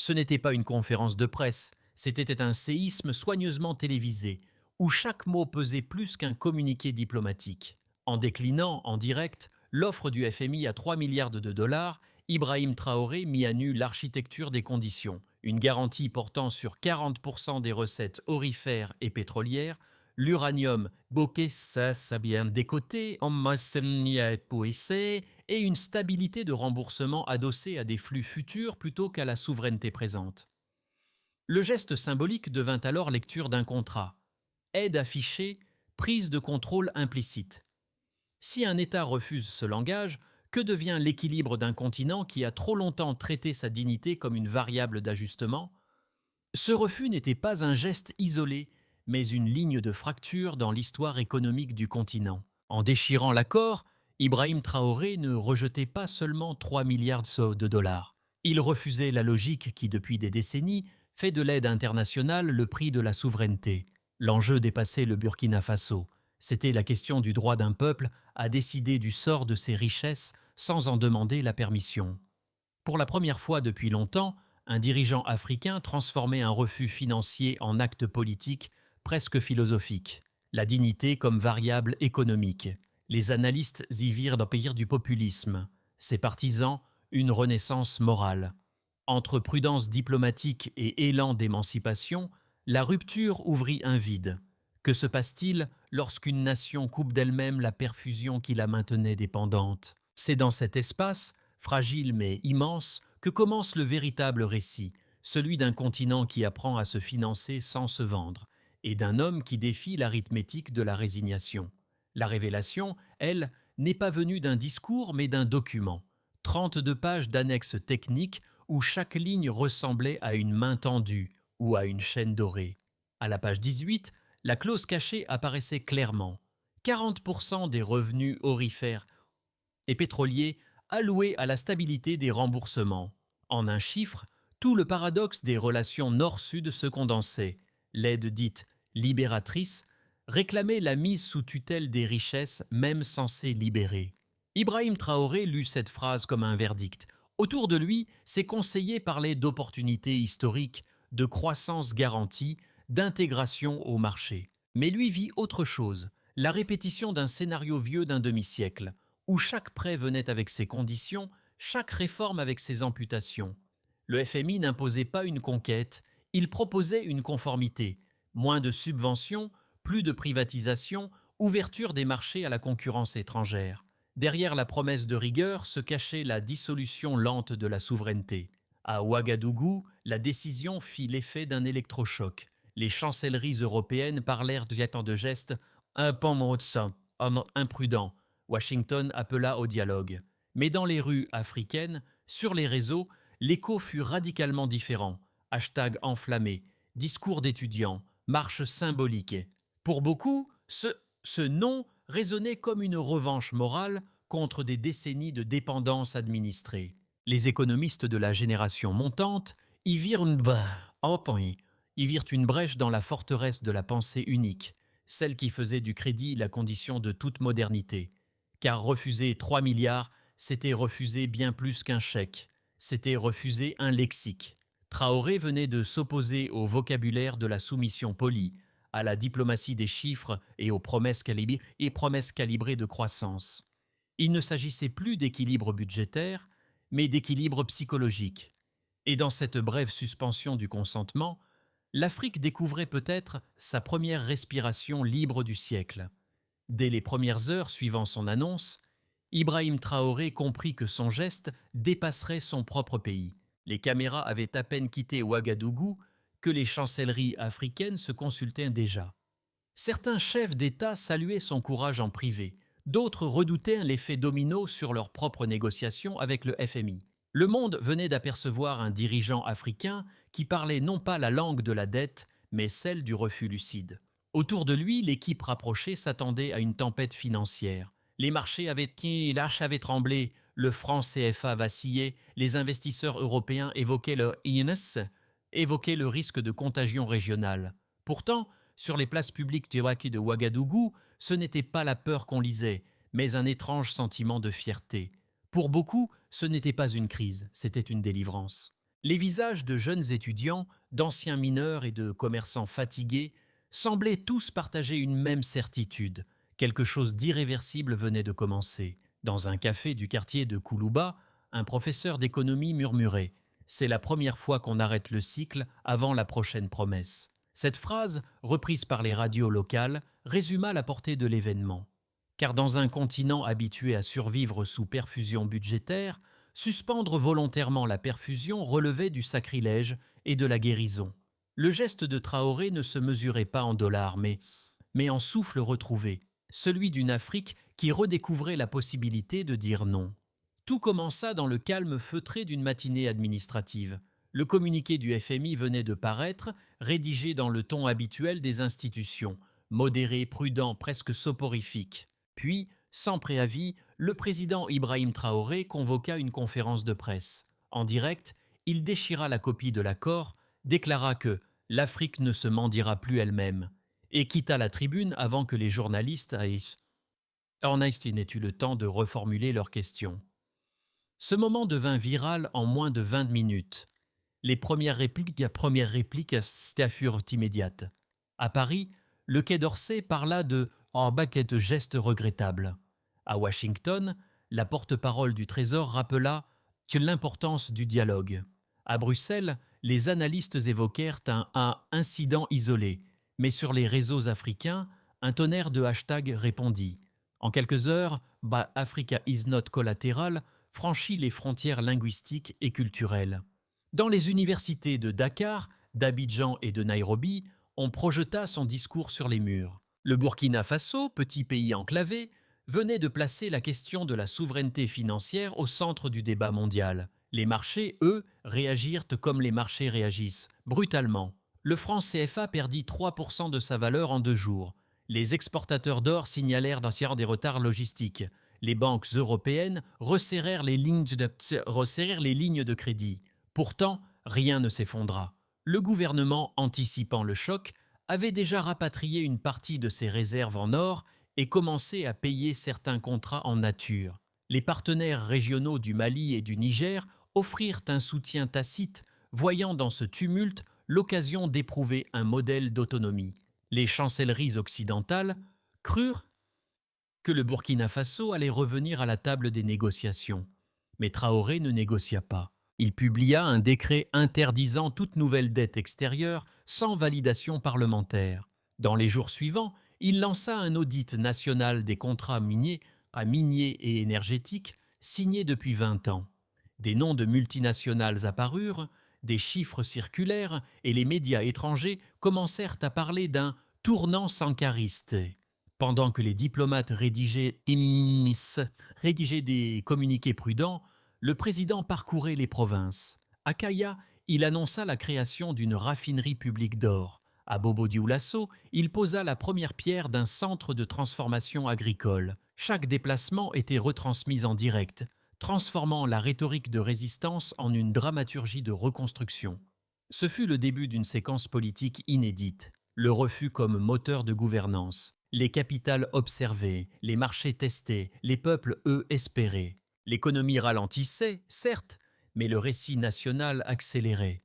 Ce n'était pas une conférence de presse, c'était un séisme soigneusement télévisé, où chaque mot pesait plus qu'un communiqué diplomatique. En déclinant, en direct, l'offre du FMI à 3 milliards de dollars, Ibrahim Traoré mit à nu l'architecture des conditions, une garantie portant sur 40% des recettes aurifères et pétrolières, l'uranium bokeh ça bien décoté, en massemnia poissé, et une stabilité de remboursement adossée à des flux futurs plutôt qu'à la souveraineté présente. Le geste symbolique devint alors lecture d'un contrat. Aide affichée, prise de contrôle implicite. Si un État refuse ce langage, que devient l'équilibre d'un continent qui a trop longtemps traité sa dignité comme une variable d'ajustement? Ce refus n'était pas un geste isolé, mais une ligne de fracture dans l'histoire économique du continent. En déchirant l'accord, Ibrahim Traoré ne rejetait pas seulement 3 milliards de dollars. Il refusait la logique qui, depuis des décennies, fait de l'aide internationale le prix de la souveraineté. L'enjeu dépassait le Burkina Faso. C'était la question du droit d'un peuple à décider du sort de ses richesses sans en demander la permission. Pour la première fois depuis longtemps, un dirigeant africain transformait un refus financier en acte politique presque philosophique. La dignité comme variable économique. Les analystes y virent d'un pays du populisme. Ses partisans, une renaissance morale. Entre prudence diplomatique et élan d'émancipation, la rupture ouvrit un vide. Que se passe-t-il lorsqu'une nation coupe d'elle-même la perfusion qui la maintenait dépendante? C'est dans cet espace, fragile mais immense, que commence le véritable récit, celui d'un continent qui apprend à se financer sans se vendre, et d'un homme qui défie l'arithmétique de la résignation. La révélation, elle, n'est pas venue d'un discours mais d'un document. 32 pages d'annexes techniques où chaque ligne ressemblait à une main tendue ou à une chaîne dorée. À la page 18, la clause cachée apparaissait clairement. 40% des revenus aurifères et pétroliers alloués à la stabilité des remboursements. En un chiffre, tout le paradoxe des relations nord-sud se condensait. L'aide dite libératrice réclamait la mise sous tutelle des richesses même censées libérer. Ibrahim Traoré lut cette phrase comme un verdict. Autour de lui, ses conseillers parlaient d'opportunités historiques, de croissance garantie, d'intégration au marché. Mais lui vit autre chose, la répétition d'un scénario vieux d'un demi-siècle, où chaque prêt venait avec ses conditions, chaque réforme avec ses amputations. Le FMI n'imposait pas une conquête, il proposait une conformité. Moins de subventions, plus de privatisation, ouverture des marchés à la concurrence étrangère. Derrière la promesse de rigueur se cachait la dissolution lente de la souveraineté. À Ouagadougou, la décision fit l'effet d'un électrochoc. Les chancelleries européennes parlèrent de gestes un pan imprudent. Washington appela au dialogue. Mais dans les rues africaines, sur les réseaux, l'écho fut radicalement différent. Hashtag enflammé, discours d'étudiants, marche symbolique. Pour beaucoup, ce non résonnait comme une revanche morale contre des décennies de dépendance administrée. Les économistes de la génération montante y virent une brèche dans la forteresse de la pensée unique, celle qui faisait du crédit la condition de toute modernité. Car refuser 3 milliards, c'était refuser bien plus qu'un chèque, c'était refuser un lexique. Traoré venait de s'opposer au vocabulaire de la soumission polie, à la diplomatie des chiffres et aux promesses calibrées de croissance. Il ne s'agissait plus d'équilibre budgétaire, mais d'équilibre psychologique. Et dans cette brève suspension du consentement, l'Afrique découvrait peut-être sa première respiration libre du siècle. Dès les premières heures suivant son annonce, Ibrahim Traoré comprit que son geste dépasserait son propre pays. Les caméras avaient à peine quitté Ouagadougou que les chancelleries africaines se consultaient déjà. Certains chefs d'État saluaient son courage en privé, d'autres redoutaient l'effet domino sur leurs propres négociations avec le FMI. Le monde venait d'apercevoir un dirigeant africain qui parlait non pas la langue de la dette, mais celle du refus lucide. Autour de lui, l'équipe rapprochée s'attendait à une tempête financière. Les marchés avaient tremblé, le franc CFA vacillait, les investisseurs européens évoquaient le risque de contagion régionale. Pourtant, sur les places publiques de Ouagadougou, ce n'était pas la peur qu'on lisait, mais un étrange sentiment de fierté. Pour beaucoup, ce n'était pas une crise, c'était une délivrance. Les visages de jeunes étudiants, d'anciens mineurs et de commerçants fatigués semblaient tous partager une même certitude. Quelque chose d'irréversible venait de commencer. Dans un café du quartier de Koulouba, un professeur d'économie murmurait : « C'est la première fois qu'on arrête le cycle avant la prochaine promesse. » Cette phrase, reprise par les radios locales, résuma la portée de l'événement. Car dans un continent habitué à survivre sous perfusion budgétaire, suspendre volontairement la perfusion relevait du sacrilège et de la guérison. Le geste de Traoré ne se mesurait pas en dollars, mais en souffle retrouvé, celui d'une Afrique qui redécouvrait la possibilité de dire non. Tout commença dans le calme feutré d'une matinée administrative. Le communiqué du FMI venait de paraître, rédigé dans le ton habituel des institutions, modéré, prudent, presque soporifique. Puis, sans préavis, le président Ibrahim Traoré convoqua une conférence de presse. En direct, il déchira la copie de l'accord, déclara que l'Afrique ne se mendira plus elle-même, et quitta la tribune avant que les journalistes n'aient eu le temps de reformuler leurs questions. Ce moment devint viral en moins de 20 minutes. Les premières répliques furent immédiates. À Paris, le Quai d'Orsay parla de « en baquet de gestes regrettables ». À Washington, la porte-parole du Trésor rappela que l'importance du dialogue. À Bruxelles, les analystes évoquèrent un incident isolé, mais sur les réseaux africains, un tonnerre de hashtags répondit. En quelques heures, Africa is not collateral franchit les frontières linguistiques et culturelles. Dans les universités de Dakar, d'Abidjan et de Nairobi, on projeta son discours sur les murs. Le Burkina Faso, petit pays enclavé, venait de placer la question de la souveraineté financière au centre du débat mondial. Les marchés, eux, réagirent comme les marchés réagissent, brutalement. Le franc CFA perdit 3% de sa valeur en 2 jours. Les exportateurs d'or signalèrent des retards logistiques. Les banques européennes resserrèrent les lignes de crédit. Pourtant, rien ne s'effondra. Le gouvernement, anticipant le choc, avait déjà rapatrié une partie de ses réserves en or et commencé à payer certains contrats en nature. Les partenaires régionaux du Mali et du Niger offrirent un soutien tacite, voyant dans ce tumulte l'occasion d'éprouver un modèle d'autonomie. Les chancelleries occidentales crurent que le Burkina Faso allait revenir à la table des négociations. Mais Traoré ne négocia pas. Il publia un décret interdisant toute nouvelle dette extérieure sans validation parlementaire. Dans les jours suivants, il lança un audit national des contrats miniers et énergétiques signés depuis 20 ans. Des noms de multinationales apparurent, des chiffres circulèrent et les médias étrangers commencèrent à parler d'un « tournant sankariste ». Pendant que les diplomates rédigeaient des communiqués prudents, le président parcourait les provinces. À Kaya, il annonça la création d'une raffinerie publique d'or. À Bobo-Dioulasso, il posa la première pierre d'un centre de transformation agricole. Chaque déplacement était retransmis en direct, transformant la rhétorique de résistance en une dramaturgie de reconstruction. Ce fut le début d'une séquence politique inédite. Le refus comme moteur de gouvernance. Les capitales observées, les marchés testés, les peuples, eux, espéraient. L'économie ralentissait, certes, mais le récit national accélérait.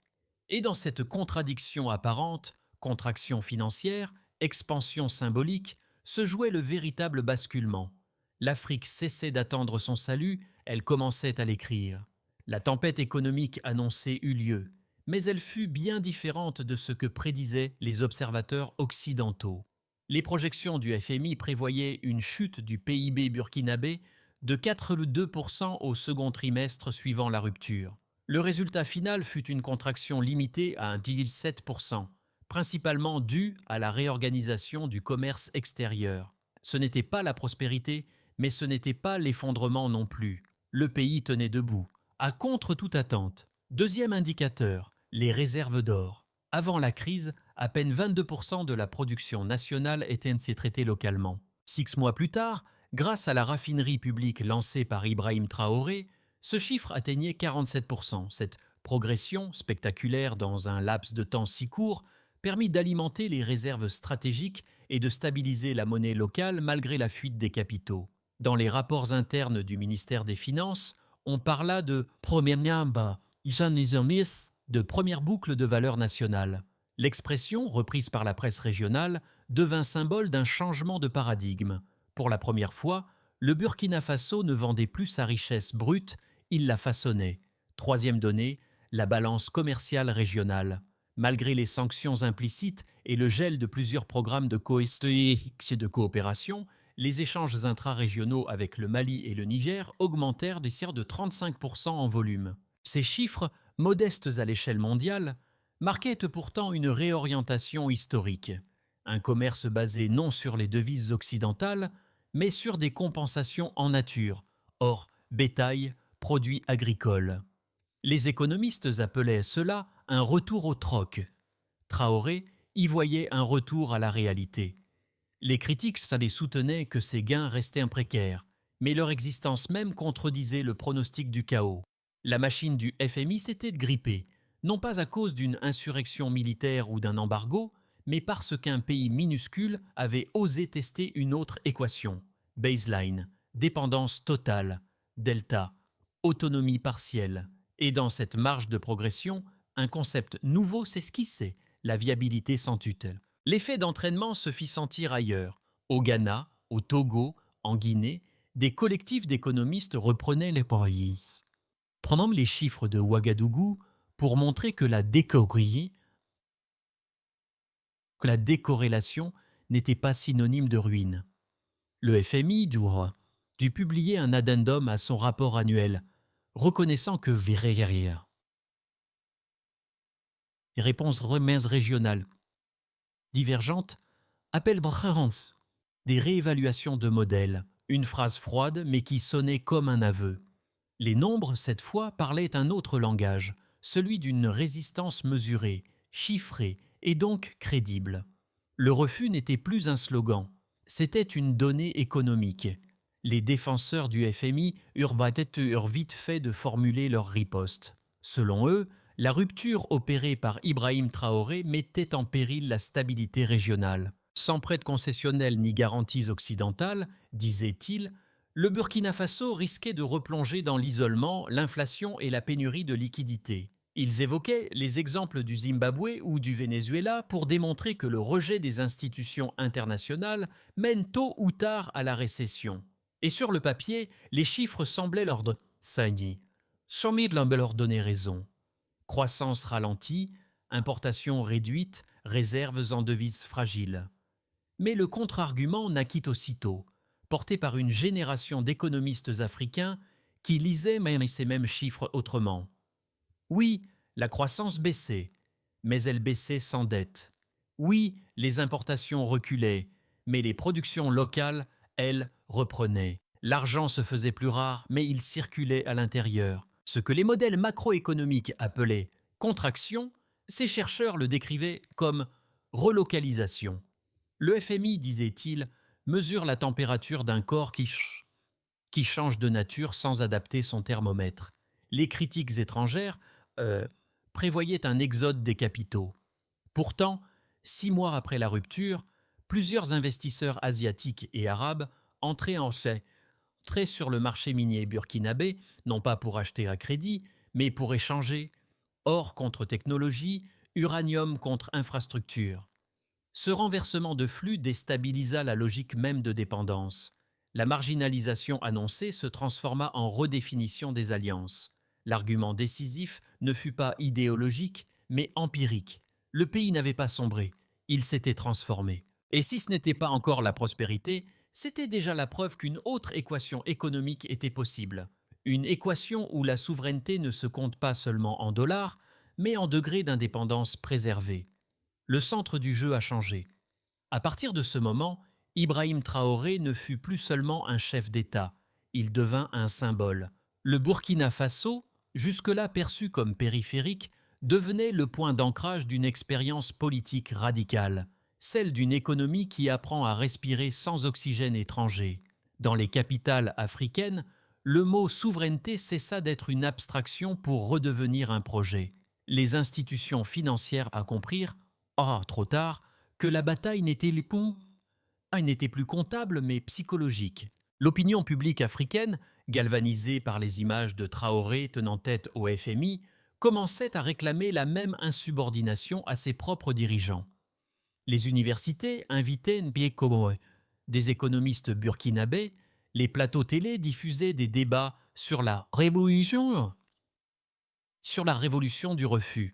Et dans cette contradiction apparente, contraction financière, expansion symbolique, se jouait le véritable basculement. L'Afrique cessait d'attendre son salut, elle commençait à l'écrire. La tempête économique annoncée eut lieu, mais elle fut bien différente de ce que prédisaient les observateurs occidentaux. Les projections du FMI prévoyaient une chute du PIB burkinabé de 4,2% au second trimestre suivant la rupture. Le résultat final fut une contraction limitée à 1,7%, principalement due à la réorganisation du commerce extérieur. Ce n'était pas la prospérité, mais ce n'était pas l'effondrement non plus. Le pays tenait debout, à contre toute attente. Deuxième indicateur, les réserves d'or. Avant la crise, à peine 22% de la production nationale était ainsi traitée localement. 6 mois plus tard, grâce à la raffinerie publique lancée par Ibrahim Traoré, ce chiffre atteignait 47%. Cette progression, spectaculaire dans un laps de temps si court, permit d'alimenter les réserves stratégiques et de stabiliser la monnaie locale malgré la fuite des capitaux. Dans les rapports internes du ministère des Finances, on parla de « première de première boucle de valeur nationale. L'expression, reprise par la presse régionale, devint symbole d'un changement de paradigme. Pour la première fois, le Burkina Faso ne vendait plus sa richesse brute, il la façonnait. Troisième donnée, la balance commerciale régionale. Malgré les sanctions implicites et le gel de plusieurs programmes de coopération, les échanges intra-régionaux avec le Mali et le Niger augmentèrent de 35% en volume. Ces chiffres, modestes à l'échelle mondiale, marquaient pourtant une réorientation historique. Un commerce basé non sur les devises occidentales, mais sur des compensations en nature, or bétail, produits agricoles. Les économistes appelaient cela un retour au troc. Traoré y voyait un retour à la réalité. Les critiques soutenaient que ces gains restaient précaires, mais leur existence même contredisait le pronostic du chaos. La machine du FMI s'était grippée, non pas à cause d'une insurrection militaire ou d'un embargo, mais parce qu'un pays minuscule avait osé tester une autre équation. Baseline, dépendance totale, delta, autonomie partielle. Et dans cette marge de progression, un concept nouveau s'esquissait, la viabilité sans tutelle. L'effet d'entraînement se fit sentir ailleurs. Au Ghana, au Togo, en Guinée, des collectifs d'économistes reprenaient les pays. Prenons les chiffres de Ouagadougou pour montrer que la décorrélation n'était pas synonyme de ruine. Le FMI dut publier un addendum à son rapport annuel, reconnaissant que les réponses régionales divergentes appellent des réévaluations de modèles, une phrase froide mais qui sonnait comme un aveu. Les nombres, cette fois, parlaient un autre langage, celui d'une résistance mesurée, chiffrée et donc crédible. Le refus n'était plus un slogan, c'était une donnée économique. Les défenseurs du FMI eurent vite fait de formuler leur riposte. Selon eux, la rupture opérée par Ibrahim Traoré mettait en péril la stabilité régionale. Sans prêt concessionnel ni garanties occidentales, disait-il, le Burkina Faso risquait de replonger dans l'isolement, l'inflation et la pénurie de liquidités. Ils évoquaient les exemples du Zimbabwe ou du Venezuela pour démontrer que le rejet des institutions internationales mène tôt ou tard à la récession. Et sur le papier, les chiffres semblaient leur donner raison. Croissance ralentie, importations réduites, réserves en devises fragiles. Mais le contre-argument naquit aussitôt, porté par une génération d'économistes africains qui lisaient ces mêmes chiffres autrement. Oui, la croissance baissait, mais elle baissait sans dette. Oui, les importations reculaient, mais les productions locales, elles, reprenaient. L'argent se faisait plus rare, mais il circulait à l'intérieur. Ce que les modèles macroéconomiques appelaient contraction, ces chercheurs le décrivaient comme relocalisation. Le FMI, disait-il, mesure la température d'un corps qui change de nature sans adapter son thermomètre. Les critiques étrangères prévoyaient un exode des capitaux. Pourtant, 6 mois après la rupture, plusieurs investisseurs asiatiques et arabes entraient sur le marché minier burkinabé, non pas pour acheter à crédit, mais pour échanger or contre technologie, uranium contre infrastructure. Ce renversement de flux déstabilisa la logique même de dépendance. La marginalisation annoncée se transforma en redéfinition des alliances. L'argument décisif ne fut pas idéologique, mais empirique. Le pays n'avait pas sombré, il s'était transformé. Et si ce n'était pas encore la prospérité, c'était déjà la preuve qu'une autre équation économique était possible. Une équation où la souveraineté ne se compte pas seulement en dollars, mais en degrés d'indépendance préservés. Le centre du jeu a changé. À partir de ce moment, Ibrahim Traoré ne fut plus seulement un chef d'État, il devint un symbole. Le Burkina Faso, jusque-là perçu comme périphérique, devenait le point d'ancrage d'une expérience politique radicale, celle d'une économie qui apprend à respirer sans oxygène étranger. Dans les capitales africaines, le mot souveraineté cessa d'être une abstraction pour redevenir un projet. Les institutions financières comprirent, trop tard, que la bataille n'était plus comptable mais psychologique. L'opinion publique africaine, galvanisée par les images de Traoré tenant tête au FMI, commençait à réclamer la même insubordination à ses propres dirigeants. Les universités invitaient Nbieko, des économistes burkinabés, les plateaux télé diffusaient des débats sur la révolution du refus.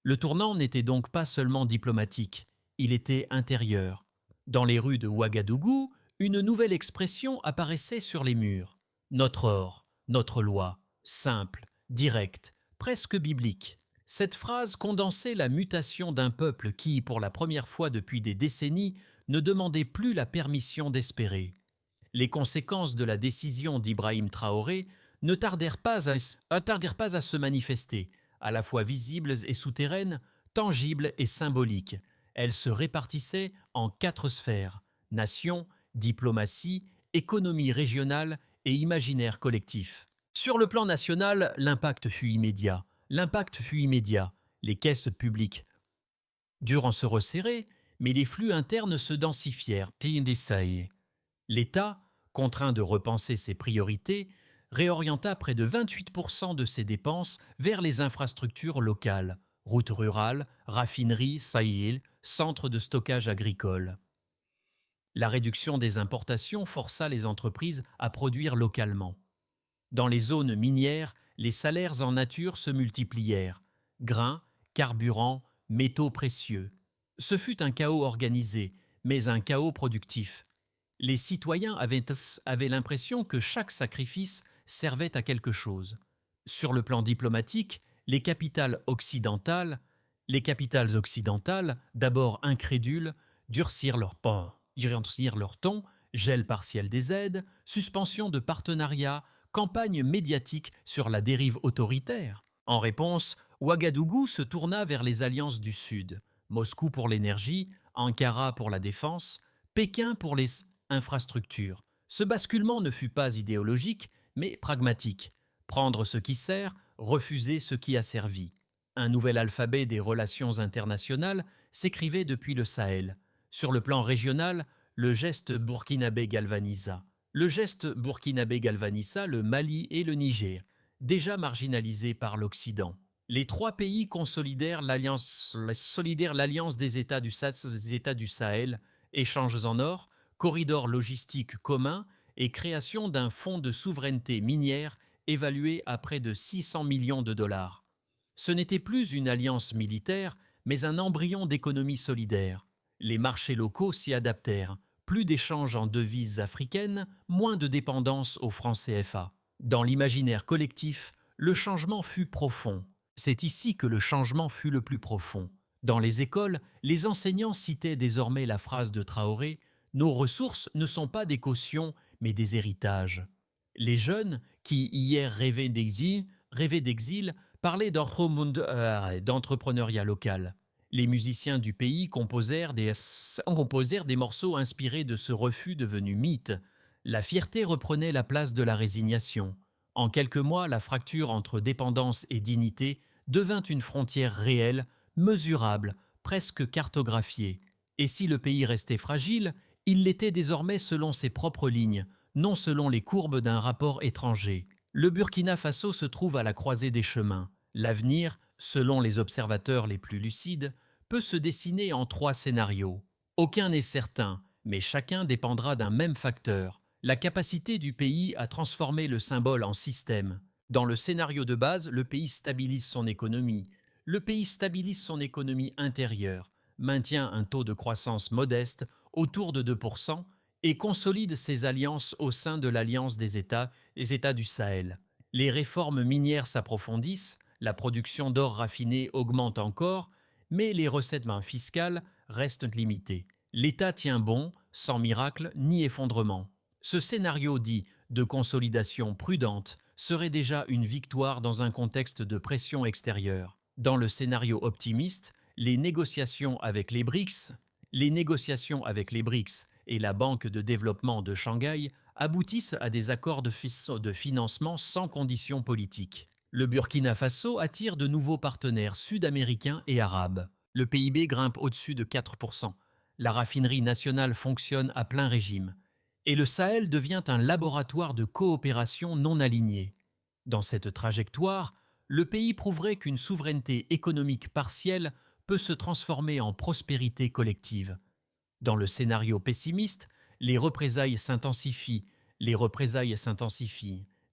Le tournant n'était donc pas seulement diplomatique, il était intérieur. Dans les rues de Ouagadougou, une nouvelle expression apparaissait sur les murs. Notre or, notre loi, simple, directe, presque biblique. Cette phrase condensait la mutation d'un peuple qui, pour la première fois depuis des décennies, ne demandait plus la permission d'espérer. Les conséquences de la décision d'Ibrahim Traoré ne tardèrent pas à se manifester, à la fois visibles et souterraines, tangibles et symboliques. Elles se répartissaient en 4 sphères: nation, diplomatie, économie régionale et imaginaire collectif. Sur le plan national, l'impact fut immédiat. Les caisses publiques durent se resserrer, mais les flux internes se densifièrent. L'État, contraint de repenser ses priorités, réorienta près de 28% de ses dépenses vers les infrastructures locales, routes rurales, raffineries, centres de stockage agricole. La réduction des importations força les entreprises à produire localement. Dans les zones minières, les salaires en nature se multiplièrent. Grains, carburants, métaux précieux. Ce fut un chaos organisé, mais un chaos productif. Les citoyens avaient l'impression que chaque sacrifice servait à quelque chose. Sur le plan diplomatique, les capitales occidentales, d'abord incrédules, durcirent leur ton, gel partiel des aides, suspension de partenariats, campagne médiatique sur la dérive autoritaire. En réponse, Ouagadougou se tourna vers les alliances du Sud, Moscou pour l'énergie, Ankara pour la défense, Pékin pour les infrastructures. Ce basculement ne fut pas idéologique, mais pragmatique. Prendre ce qui sert, refuser ce qui a servi. Un nouvel alphabet des relations internationales s'écrivait depuis le Sahel. Sur le plan régional, le geste burkinabé galvanisa le Mali et le Niger, déjà marginalisés par l'Occident. Les 3 pays consolidèrent l'alliance des États du Sahel, échanges en or, corridors logistiques communs et création d'un fonds de souveraineté minière évalué à près de 600 millions de dollars. Ce n'était plus une alliance militaire, mais un embryon d'économie solidaire. Les marchés locaux s'y adaptèrent. Plus d'échanges en devises africaines, moins de dépendance au franc CFA. Dans l'imaginaire collectif, le changement fut profond. C'est ici que le changement fut le plus profond. Dans les écoles, les enseignants citaient désormais la phrase de Traoré « Nos ressources ne sont pas des cautions, mais des héritages ». Les jeunes, qui hier rêvaient d'exil, parlaient d'entrepreneuriat local. Les musiciens du pays composèrent des morceaux inspirés de ce refus devenu mythe. La fierté reprenait la place de la résignation. En quelques mois, la fracture entre dépendance et dignité devint une frontière réelle, mesurable, presque cartographiée. Et si le pays restait fragile, il l'était désormais selon ses propres lignes, non selon les courbes d'un rapport étranger. Le Burkina Faso se trouve à la croisée des chemins. L'avenir, selon les observateurs les plus lucides, peut se dessiner en 3 scénarios. Aucun n'est certain, mais chacun dépendra d'un même facteur, la capacité du pays à transformer le symbole en système. Dans le scénario de base, le pays stabilise son économie. Le pays stabilise son économie intérieure, maintient un taux de croissance modeste autour de 2% et consolide ses alliances au sein de l'Alliance des États, les États du Sahel. Les réformes minières s'approfondissent, la production d'or raffiné augmente encore, mais les recettes fiscales restent limitées. L'État tient bon, sans miracle ni effondrement. Ce scénario dit de consolidation prudente serait déjà une victoire dans un contexte de pression extérieure. Dans le scénario optimiste, les négociations avec les BRICS et la Banque de développement de Shanghai aboutissent à des accords de financement sans conditions politiques. Le Burkina Faso attire de nouveaux partenaires sud-américains et arabes. Le PIB grimpe au-dessus de 4%. La raffinerie nationale fonctionne à plein régime. Et le Sahel devient un laboratoire de coopération non alignée. Dans cette trajectoire, le pays prouverait qu'une souveraineté économique partielle peut se transformer en prospérité collective. Dans le scénario pessimiste, les représailles s'intensifient,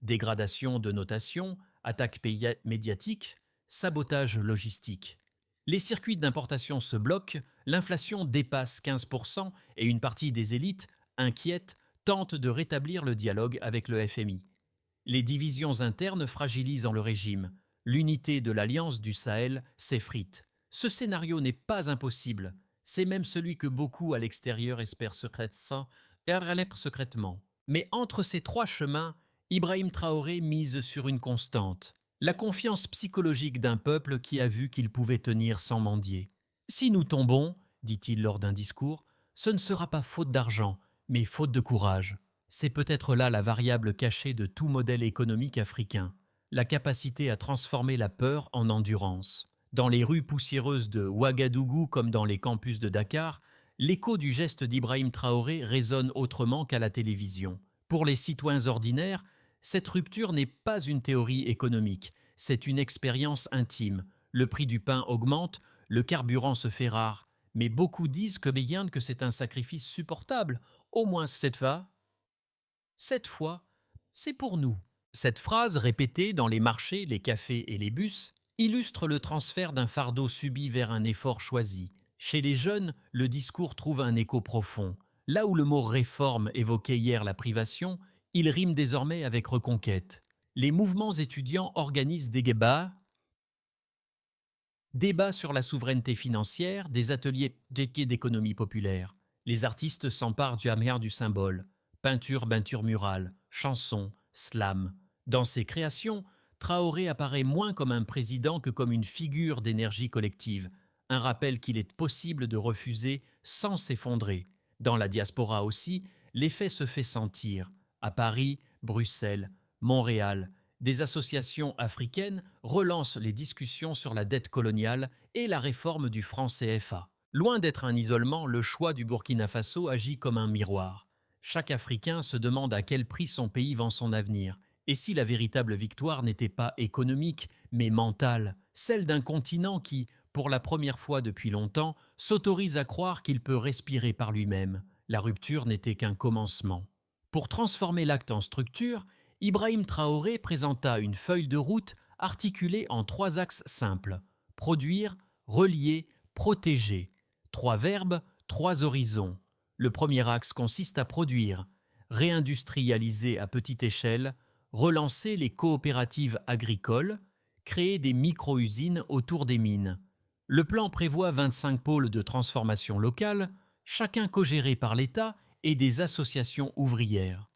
dégradation de notation, attaques médiatiques, sabotage logistique. Les circuits d'importation se bloquent, l'inflation dépasse 15% et une partie des élites, inquiètes, tente de rétablir le dialogue avec le FMI. Les divisions internes fragilisant le régime, l'unité de l'Alliance du Sahel s'effrite. Ce scénario n'est pas impossible, c'est même celui que beaucoup à l'extérieur espèrent secrètement. Mais entre ces trois chemins, Ibrahim Traoré mise sur une constante, la confiance psychologique d'un peuple qui a vu qu'il pouvait tenir sans mendier. Si nous tombons, dit-il lors d'un discours, ce ne sera pas faute d'argent, mais faute de courage. C'est peut-être là la variable cachée de tout modèle économique africain, la capacité à transformer la peur en endurance. Dans les rues poussiéreuses de Ouagadougou comme dans les campus de Dakar, l'écho du geste d'Ibrahim Traoré résonne autrement qu'à la télévision. Pour les citoyens ordinaires, cette rupture n'est pas une théorie économique, c'est une expérience intime. Le prix du pain augmente, le carburant se fait rare, mais beaucoup disent que c'est un sacrifice supportable, au moins cette fois, c'est pour nous. Cette phrase, répétée dans les marchés, les cafés et les bus, illustre le transfert d'un fardeau subi vers un effort choisi. Chez les jeunes, le discours trouve un écho profond. Là où le mot réforme évoquait hier la privation, il rime désormais avec reconquête. Les mouvements étudiants organisent des débats sur la souveraineté financière, des ateliers d'économie populaire. Les artistes s'emparent du symbole. Peinture murale, chansons, slam. Dans ses créations, Traoré apparaît moins comme un président que comme une figure d'énergie collective, un rappel qu'il est possible de refuser sans s'effondrer. Dans la diaspora aussi, l'effet se fait sentir. À Paris, Bruxelles, Montréal, des associations africaines relancent les discussions sur la dette coloniale et la réforme du franc CFA. Loin d'être un isolement, le choix du Burkina Faso agit comme un miroir. Chaque Africain se demande à quel prix son pays vend son avenir. Et si la véritable victoire n'était pas économique, mais mentale, celle d'un continent qui, pour la première fois depuis longtemps, s'autorise à croire qu'il peut respirer par lui-même. La rupture n'était qu'un commencement. Pour transformer l'acte en structure, Ibrahim Traoré présenta une feuille de route articulée en 3 axes simples: produire, relier, protéger. 3 verbes, 3 horizons. Le premier axe consiste à produire, réindustrialiser à petite échelle, relancer les coopératives agricoles, créer des micro-usines autour des mines. Le plan prévoit 25 pôles de transformation locale, chacun cogéré par l'État et des associations ouvrières.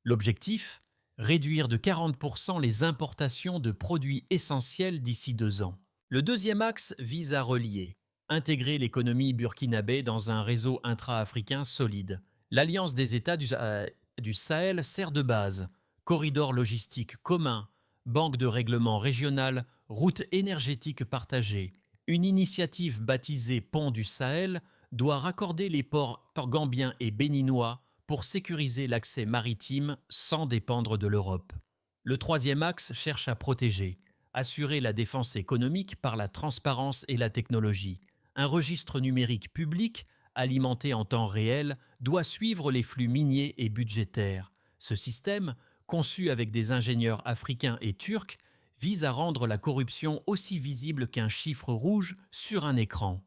L'objectif ? Réduire de 40% les importations de produits essentiels d'ici 2 ans. Le deuxième axe vise à relier, intégrer l'économie burkinabé dans un réseau intra-africain solide. L'Alliance des États du Sahel sert de base. Corridor logistique commun, banque de règlement régionale, route énergétique partagée. Une initiative baptisée Pont du Sahel doit raccorder les ports gambiens et béninois pour sécuriser l'accès maritime sans dépendre de l'Europe. Le troisième axe cherche à protéger, assurer la défense économique par la transparence et la technologie. Un registre numérique public, alimenté en temps réel, doit suivre les flux miniers et budgétaires. Ce système, conçu avec des ingénieurs africains et turcs, vise à rendre la corruption aussi visible qu'un chiffre rouge sur un écran.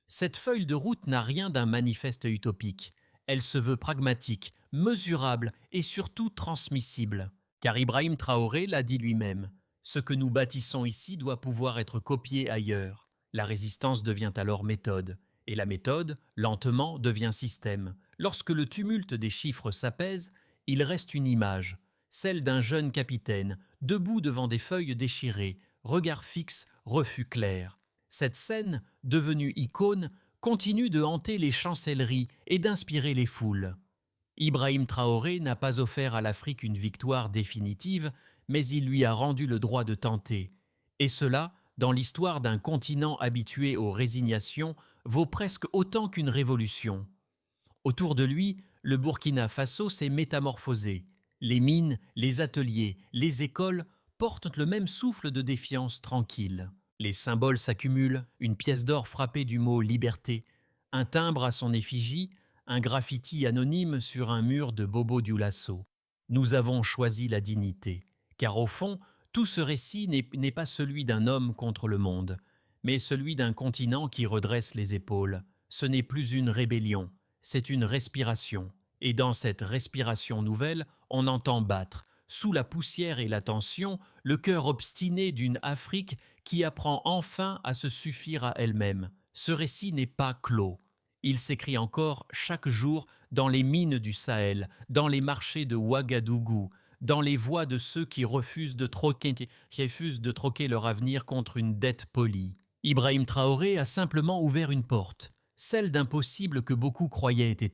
Cette feuille de route n'a rien d'un manifeste utopique. Elle se veut pragmatique, mesurable et surtout transmissible. Car Ibrahim Traoré l'a dit lui-même, ce que nous bâtissons ici doit pouvoir être copié ailleurs. La résistance devient alors méthode, et la méthode, lentement, devient système. Lorsque le tumulte des chiffres s'apaise, il reste une image, celle d'un jeune capitaine, debout devant des feuilles déchirées, regard fixe, refus clair. Cette scène, devenue icône, continue de hanter les chancelleries et d'inspirer les foules. Ibrahim Traoré n'a pas offert à l'Afrique une victoire définitive, mais il lui a rendu le droit de tenter. Et cela, dans l'histoire d'un continent habitué aux résignations, vaut presque autant qu'une révolution. Autour de lui, le Burkina Faso s'est métamorphosé. Les mines, les ateliers, les écoles portent le même souffle de défiance tranquille. Les symboles s'accumulent, une pièce d'or frappée du mot liberté, un timbre à son effigie, un graffiti anonyme sur un mur de Bobo Dioulasso. Nous avons choisi la dignité, car au fond, tout ce récit n'est pas celui d'un homme contre le monde, mais celui d'un continent qui redresse les épaules. Ce n'est plus une rébellion, c'est une respiration. Et dans cette respiration nouvelle, on entend battre, sous la poussière et la tension, le cœur obstiné d'une Afrique qui apprend enfin à se suffire à elle-même. Ce récit n'est pas clos. Il s'écrit encore chaque jour dans les mines du Sahel, dans les marchés de Ouagadougou, dans les voix de ceux qui refusent de troquer leur avenir contre une dette polie. Ibrahim Traoré a simplement ouvert une porte, celle d'un possible que beaucoup croyaient éteint.